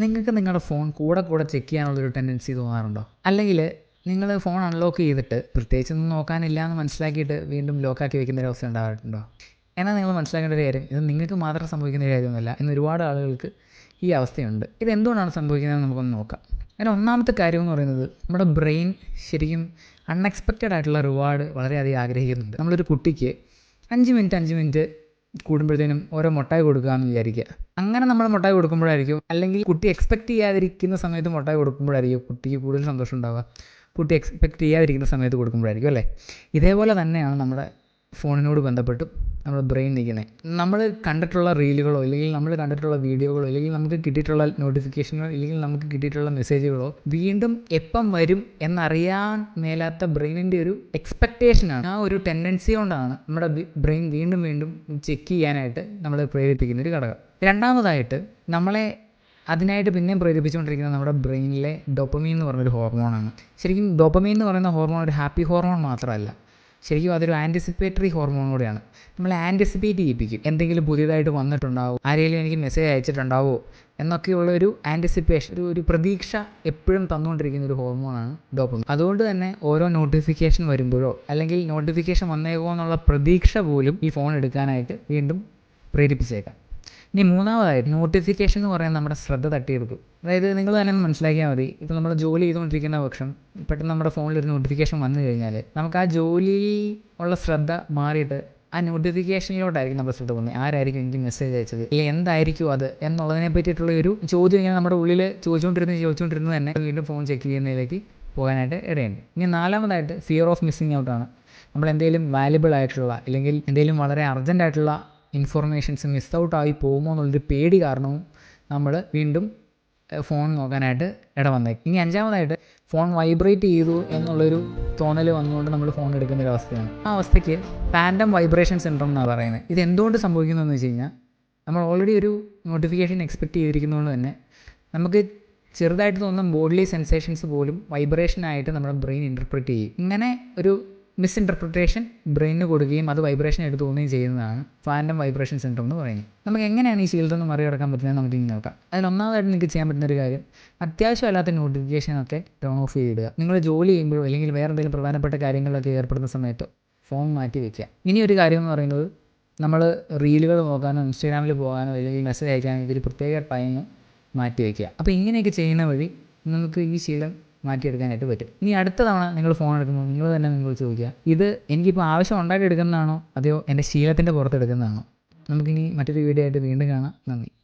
നിങ്ങൾക്ക് നിങ്ങളുടെ ഫോൺ കൂടെ ചെക്ക് ചെയ്യാനുള്ളൊരു ടെൻഡൻസി തോന്നാറുണ്ടോ? അല്ലെങ്കിൽ നിങ്ങൾ ഫോൺ അൺലോക്ക് ചെയ്തിട്ട് പ്രത്യേകിച്ചൊന്നും നോക്കാനില്ല എന്ന് മനസ്സിലാക്കിയിട്ട് വീണ്ടും ലോക്കാക്കി വെക്കുന്ന ഒരു അവസ്ഥ ഉണ്ടാകാറുണ്ടോ? എന്നാൽ നിങ്ങൾ മനസ്സിലാക്കേണ്ട ഒരു കാര്യം, ഇത് നിങ്ങൾക്ക് മാത്രം സംഭവിക്കുന്ന ഒരു കാര്യമൊന്നുമല്ല. ഇന്ന് ഒരുപാട് ആളുകൾക്ക് ഈ അവസ്ഥയുണ്ട്. ഇത് എന്തുകൊണ്ടാണ് സംഭവിക്കുന്നതെന്ന് നമുക്കൊന്ന് നോക്കാം. അതിന് ഒന്നാമത്തെ കാര്യം എന്ന് പറയുന്നത്, നമ്മുടെ ബ്രെയിൻ ശരിക്കും അൺഎക്സ്പെക്റ്റഡ് ആയിട്ടുള്ള റിവാർഡ് വളരെയധികം ആഗ്രഹിക്കുന്നുണ്ട്. നമ്മളൊരു കുട്ടിക്ക് 5 മിനിറ്റ് കൂടുമ്പോഴത്തേനും ഓരോ മുട്ടായി കൊടുക്കുകയെന്ന് വിചാരിക്കുക. അങ്ങനെ നമ്മൾ മുട്ടായി കൊടുക്കുമ്പോഴായിരിക്കും, അല്ലെങ്കിൽ കുട്ടി എക്സ്പെക്റ്റ് ചെയ്യാതിരിക്കുന്ന സമയത്ത് മുട്ടായി കൊടുക്കുമ്പോഴായിരിക്കും കുട്ടിക്ക് കൂടുതൽ സന്തോഷം ഉണ്ടാവുക. കുട്ടി എക്സ്പെക്റ്റ് ചെയ്യാതിരിക്കുന്ന സമയത്ത് കൊടുക്കുമ്പോഴായിരിക്കും അല്ലേ? ഇതേപോലെ തന്നെയാണ് നമ്മുടെ ഫോണിനോട് ബന്ധപ്പെട്ട് നമ്മുടെ ബ്രെയിൻ നിൽക്കുന്നത്. നമ്മൾ കണ്ടിട്ടുള്ള റീലുകളോ അല്ലെങ്കിൽ നമ്മൾ കണ്ടിട്ടുള്ള വീഡിയോകളോ അല്ലെങ്കിൽ നമുക്ക് കിട്ടിയിട്ടുള്ള നോട്ടിഫിക്കേഷനോ അല്ലെങ്കിൽ നമുക്ക് കിട്ടിയിട്ടുള്ള മെസ്സേജുകളോ വീണ്ടും എപ്പം വരും എന്നറിയാൻ മേലാത്ത ബ്രെയിനിൻ്റെ ഒരു എക്സ്പെക്റ്റേഷനാണ്. ആ ഒരു ടെൻഡൻസി കൊണ്ടാണ് നമ്മുടെ ബ്രെയിൻ വീണ്ടും ചെക്ക് ചെയ്യാനായിട്ട് നമ്മളെ പ്രേരിപ്പിക്കുന്ന ഒരു ഘടകം. രണ്ടാമതായിട്ട് നമ്മളെ അതിനായിട്ട് പിന്നെയും പ്രേരിപ്പിച്ചുകൊണ്ടിരിക്കുന്നത് നമ്മുടെ ബ്രെയിനിലെ ഡോപ്പമീൻ എന്ന് പറഞ്ഞൊരു ഹോർമോണാണ്. ശരിക്കും ഡോപ്പമീൻ എന്ന് പറയുന്ന ഹോർമോൺ ഒരു ഹാപ്പി ഹോർമോൺ മാത്രമല്ല, ശരിക്കും അതൊരു ആൻറ്റിസിപ്പേറ്ററി ഹോർമോൺ കൂടിയാണ്. നമ്മളെ ആൻറ്റിസിപ്പേറ്റ് ചെയ്യിപ്പിക്കും. എന്തെങ്കിലും പുതിയതായിട്ട് വന്നിട്ടുണ്ടാവും, ആരെങ്കിലും എനിക്ക് മെസ്സേജ് അയച്ചിട്ടുണ്ടാവുമോ എന്നൊക്കെയുള്ളൊരു ആൻറ്റിസിപ്പേഷൻ, ഒരു പ്രതീക്ഷ എപ്പോഴും തന്നുകൊണ്ടിരിക്കുന്ന ഒരു ഹോർമോണാണ് ഡോപ്പമീൻ. അതുകൊണ്ട് തന്നെ ഓരോ നോട്ടിഫിക്കേഷൻ വരുമ്പോഴോ അല്ലെങ്കിൽ നോട്ടിഫിക്കേഷൻ വന്നേക്കോ എന്നുള്ള പ്രതീക്ഷ പോലും ഈ ഫോൺ എടുക്കാനായിട്ട് വീണ്ടും പ്രേരിപ്പിച്ചേക്കാം. ഇനി മൂന്നാമതായിട്ട്, നോട്ടിഫിക്കേഷൻ എന്ന് പറയുന്നത് നമ്മുടെ ശ്രദ്ധ തട്ടിയെടുക്കും. അതായത് നിങ്ങൾ തന്നെ മനസ്സിലാക്കിയാൽ മതി, ഇപ്പോൾ നമ്മൾ ജോലി ചെയ്തുകൊണ്ടിരിക്കുന്ന പക്ഷം പെട്ടെന്ന് നമ്മുടെ ഫോണിലൊരു നോട്ടിഫിക്കേഷൻ വന്നു കഴിഞ്ഞാൽ നമുക്ക് ആ ജോലിയിൽ ഉള്ള ശ്രദ്ധ മാറിയിട്ട് ആ നോട്ടിഫിക്കേഷനിലോട്ടായിരിക്കും നമ്മുടെ ശ്രദ്ധ പോകുന്നത്. ആരായിരിക്കും എനിക്ക് മെസ്സേജ് അയച്ചത്, അല്ലെങ്കിൽ എന്തായിരിക്കും അത് എന്നുള്ളതിനെ പറ്റിയിട്ടുള്ള ഒരു ചോദ്യം ഇങ്ങനെ നമ്മുടെ ഉള്ളിൽ ചോദിച്ചുകൊണ്ടിരുന്ന് തന്നെ വീണ്ടും ഫോൺ ചെക്ക് ചെയ്യുന്നതിലേക്ക് പോകാനായിട്ട് ഇടയുണ്ട്. ഇനി നാലാമതായിട്ട്, ഫിയർ ഓഫ് മിസ്സിങ് ഔട്ടാണ്. നമ്മൾ എന്തെങ്കിലും വാല്യുബിൾ ആയിട്ടുള്ള അല്ലെങ്കിൽ എന്തെങ്കിലും വളരെ അർജൻറ്റായിട്ടുള്ള ഇൻഫർമേഷൻസ് മിസ് ഔട്ടായി പോകുമോ എന്നുള്ളൊരു പേടി കാരണവും നമ്മൾ വീണ്ടും ഫോൺ നോക്കാനായിട്ട് ഇടവന്നേക്കും. ഇനി അഞ്ചാമതായിട്ട്, ഫോൺ വൈബ്രേറ്റ് ചെയ്തു എന്നുള്ളൊരു തോന്നൽ വന്നുകൊണ്ട് നമ്മൾ ഫോൺ എടുക്കുന്നൊരു അവസ്ഥയാണ്. ആ അവസ്ഥയ്ക്ക് ഫാൻറ്റം വൈബ്രേഷൻ സിൻഡ്രോം എന്നാണ് പറയുന്നത്. ഇത് എന്തുകൊണ്ട് സംഭവിക്കുന്നതെന്ന് വെച്ച് കഴിഞ്ഞാൽ, നമ്മൾ ഓൾറെഡി ഒരു നോട്ടിഫിക്കേഷൻ എക്സ്പെക്റ്റ് ചെയ്തിരിക്കുന്നതുകൊണ്ട് തന്നെ നമുക്ക് ചെറുതായിട്ട് തോന്നുന്ന ബോഡിലി സെൻസേഷൻസ് പോലും വൈബ്രേഷനായിട്ട് നമ്മുടെ ബ്രെയിൻ ഇൻ്റർപ്രറ്റ് ചെയ്യും. ഇങ്ങനെ ഒരു മിസ്ഇൻ്റർപ്രിട്ടേഷൻ ബ്രെയിനിന് കൊടുക്കുകയും അത് വൈബ്രേഷൻ ആയിട്ട് തോന്നുകയും ചെയ്യുന്നതാണ് ഫാൻറ്റം വൈബ്രേഷൻ സിൻഡ്രോം എന്ന് പറയുന്നത്. നമുക്ക് എങ്ങനെയാണ് ഈ ശീലത്തിൽ നിന്ന് മറികടക്കാൻ പറ്റുന്നത് നമുക്ക് ഇനി നോക്കാം. അതിലൊന്നാമതായിട്ട് നിങ്ങൾക്ക് ചെയ്യാൻ പറ്റുന്നൊരു കാര്യം, അത്യാവശ്യമല്ലാത്ത നോട്ടിഫിക്കേഷനൊക്കെ ടേൺ ഓഫ് ചെയ്തിടുക. നിങ്ങൾ ജോലി ചെയ്യുമ്പോഴോ അല്ലെങ്കിൽ വേറെ എന്തെങ്കിലും പ്രധാനപ്പെട്ട കാര്യങ്ങളിലൊക്കെ ഏർപ്പെടുന്ന സമയത്തോ ഫോൺ മാറ്റി വയ്ക്കുക. ഇനി ഒരു കാര്യം എന്ന് പറയുന്നത്, നമ്മൾ റീലുകൾ നോക്കാനോ ഇൻസ്റ്റാഗ്രാമിൽ പോകാനോ അല്ലെങ്കിൽ മെസ്സേജ് അയക്കാനോ ഇതൊരു പ്രത്യേക ടൈം മാറ്റി വയ്ക്കുക. അപ്പോൾ ഇങ്ങനെയൊക്കെ ചെയ്യുന്ന വഴി നമുക്ക് ഈ ശീലം മാറ്റിയെടുക്കാനായിട്ട് പറ്റും. ഇനി അടുത്ത തവണ നിങ്ങൾ ഫോൺ എടുക്കുമ്പോൾ നിങ്ങൾ തന്നെ നിങ്ങൾ ചോദിക്കുക, ഇത് എനിക്കിപ്പോൾ ആവശ്യം ഉണ്ടായിട്ട് എടുക്കുന്നതാണോ അതെയോ എൻ്റെ ശീലത്തിൻ്റെ പുറത്ത് എടുക്കുന്നതാണോ? നമുക്കിനി മറ്റൊരു വീഡിയോ ആയിട്ട് വീണ്ടും കാണാം. നന്ദി.